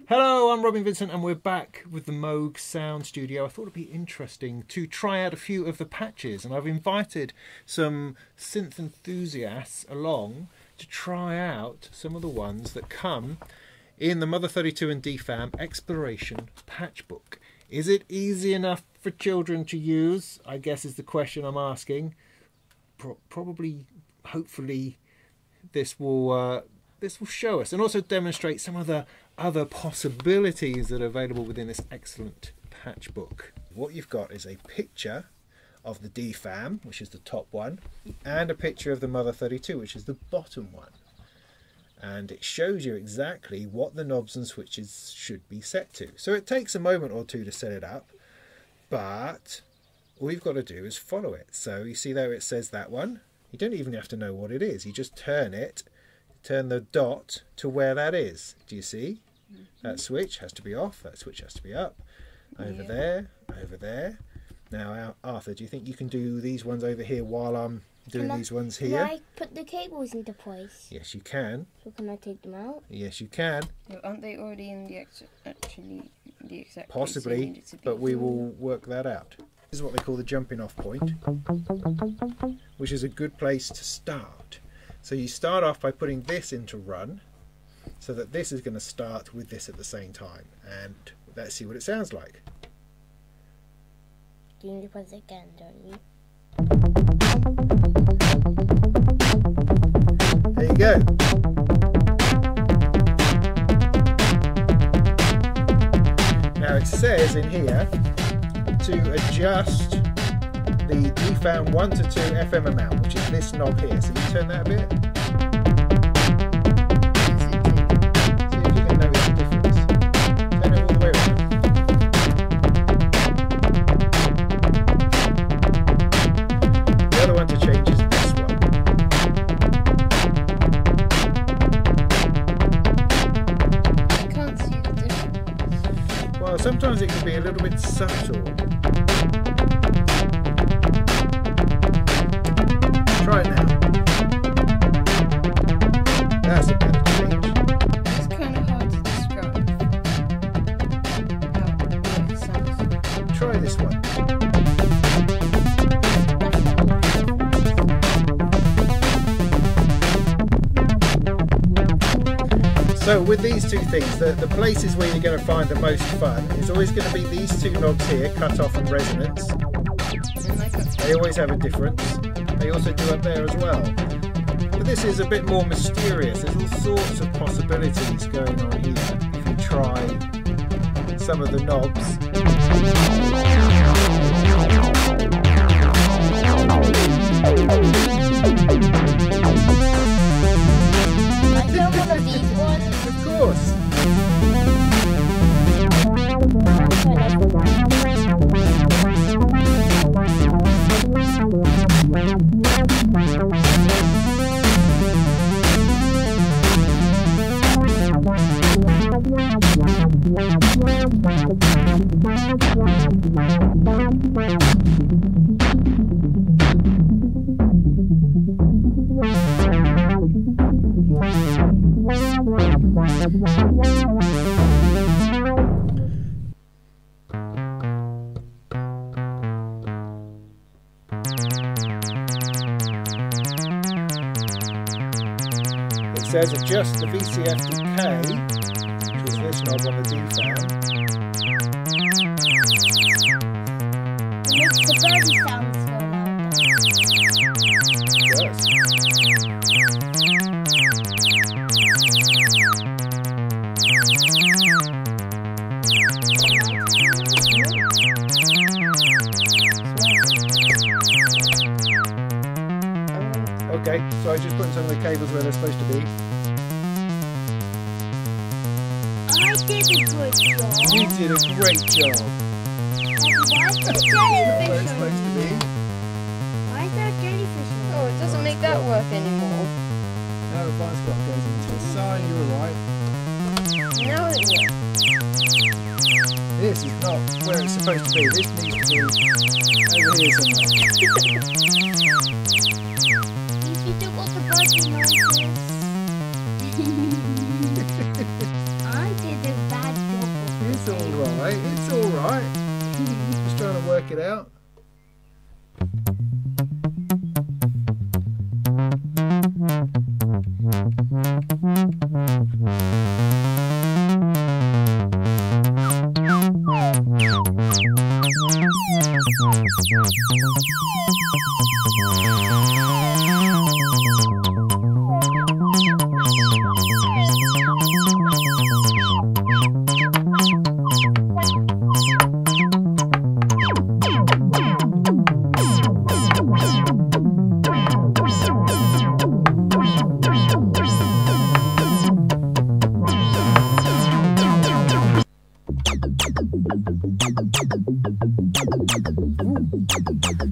Hello, I'm Robin Vincent and we're back with the Moog Sound Studio. I thought it'd be interesting to try out a few of the patches, and I've invited some synth enthusiasts along to try out some of the ones that come in the Mother-32 and DFAM Exploration Patchbook. Is it easy enough for children to use, I guess is the question I'm asking. Probably, hopefully, this will show us and also demonstrate some of the other possibilities that are available within this excellent patchbook. What you've got is a picture of the DFAM, which is the top one, and a picture of the Mother-32, which is the bottom one. And it shows you exactly what the knobs and switches should be set to. So it takes a moment or two to set it up, but all you've got to do is follow it. So you see there it says that one. You don't even have to know what it is. You just turn the dot to where that is. Do you see? That switch has to be off, that switch has to be up. Over there, over there. Now, Arthur, do you think you can do these ones over here while I'm doing these ones here? Can I put the cables into place? Yes, you can. So can I take them out? Yes, you can. No, aren't they already in the exact Possibly, but we will work that out. This is what they call the jumping off point, which is a good place to start. So you start off by putting this into run, so that this is going to start with this at the same time. And let's see what it sounds like. You need to press it again, don't you? There you go. Now it says in here to adjust the DFAM 1 to 2 FM amount, which is this knob here. So you turn that a bit. See if you can notice the difference. Turn it all the way around. The other one to change is this one. I can't see the difference. Well, sometimes it can be a little bit subtle. Try it now. That's a better change. It's kind of hard to describe how it sounds. Try this one. So with these two things, the places where you're going to find the most fun is always going to be these two knobs here, cut off and resonance. They always have a difference. They also do up there as well. But this is a bit more mysterious. There's all sorts of possibilities going on here if you try some of the knobs. I know one of these ones. Of course. It says adjust the VCF decay, which is this knob on the DFAM. It makes the birdie sounds go louder. It does. Okay, so I just put some of the cables where they're supposed to be. I did a good job. You did a great job. Why is there Where it's jellyfish supposed on to be. Why is there jellyfish on Oh, it doesn't make that work anymore. Now the bias clock goes into the side, you were right. Now it works. This is not where it's supposed to be. This needs to be over here somewhere. You still got the birdie noises. I did a bad alright. It's alright. Just trying to work it out.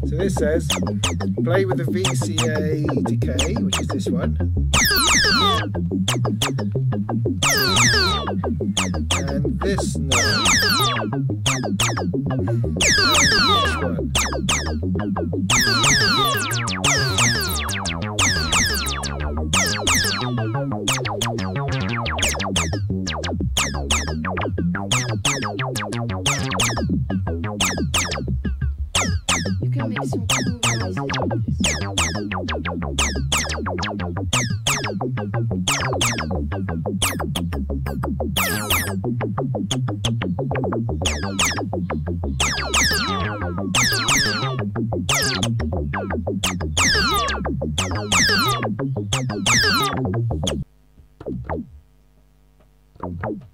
So this says play with the VCA decay, which is this one, and this note, You can make some cool noises.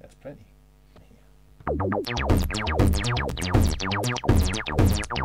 That's plenty. What can I say? Suggest the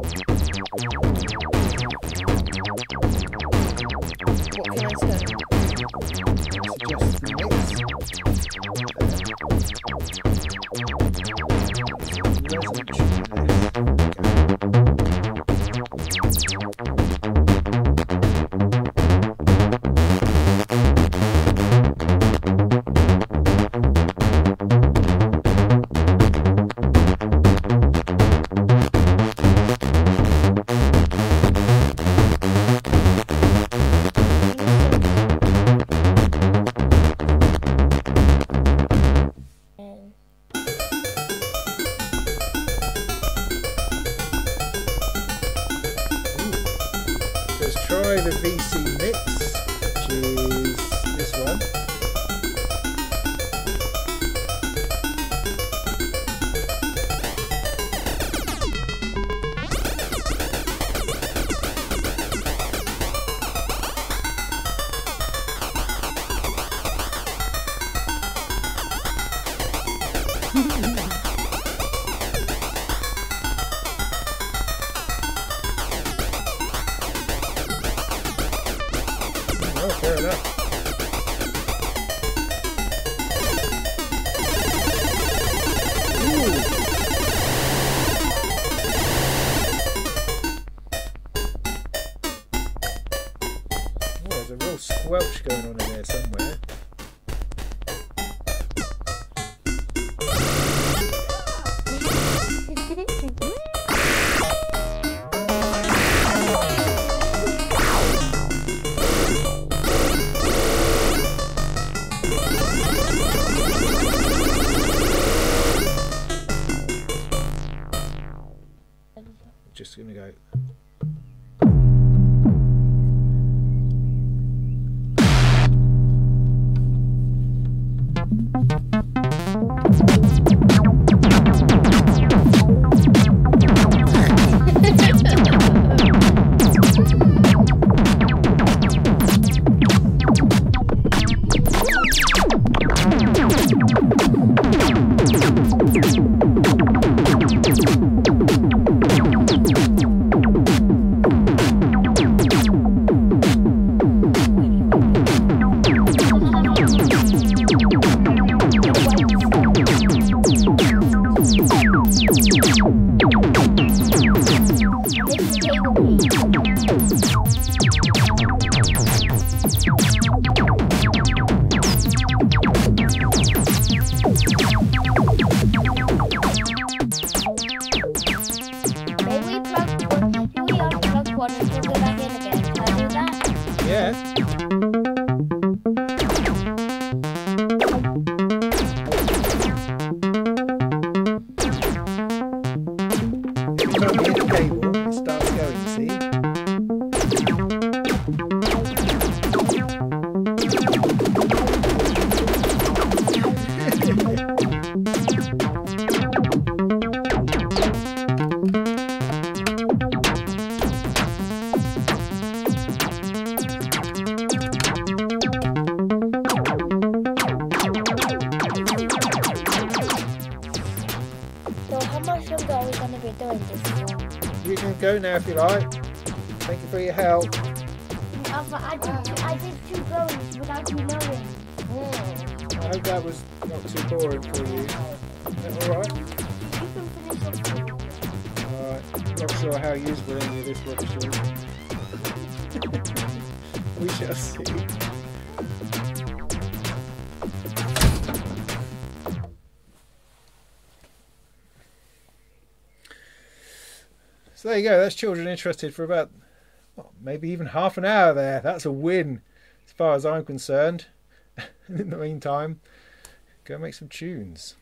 Let's try the VC mix, which is this one. Oh, fair enough. Ooh. Oh, there's a real squelch going on in there somewhere. Just gonna go. going to be doing this. You can go now if you like. Thank you for your help. But I did 2 goes without you knowing. I hope that was not too boring for you. Alright? You can finish it. Alright. Not sure how useful any of this rubbish is. We shall see. So there you go, that's children interested for about, well, maybe even half an hour there. That's a win as far as I'm concerned. In the meantime, go make some tunes.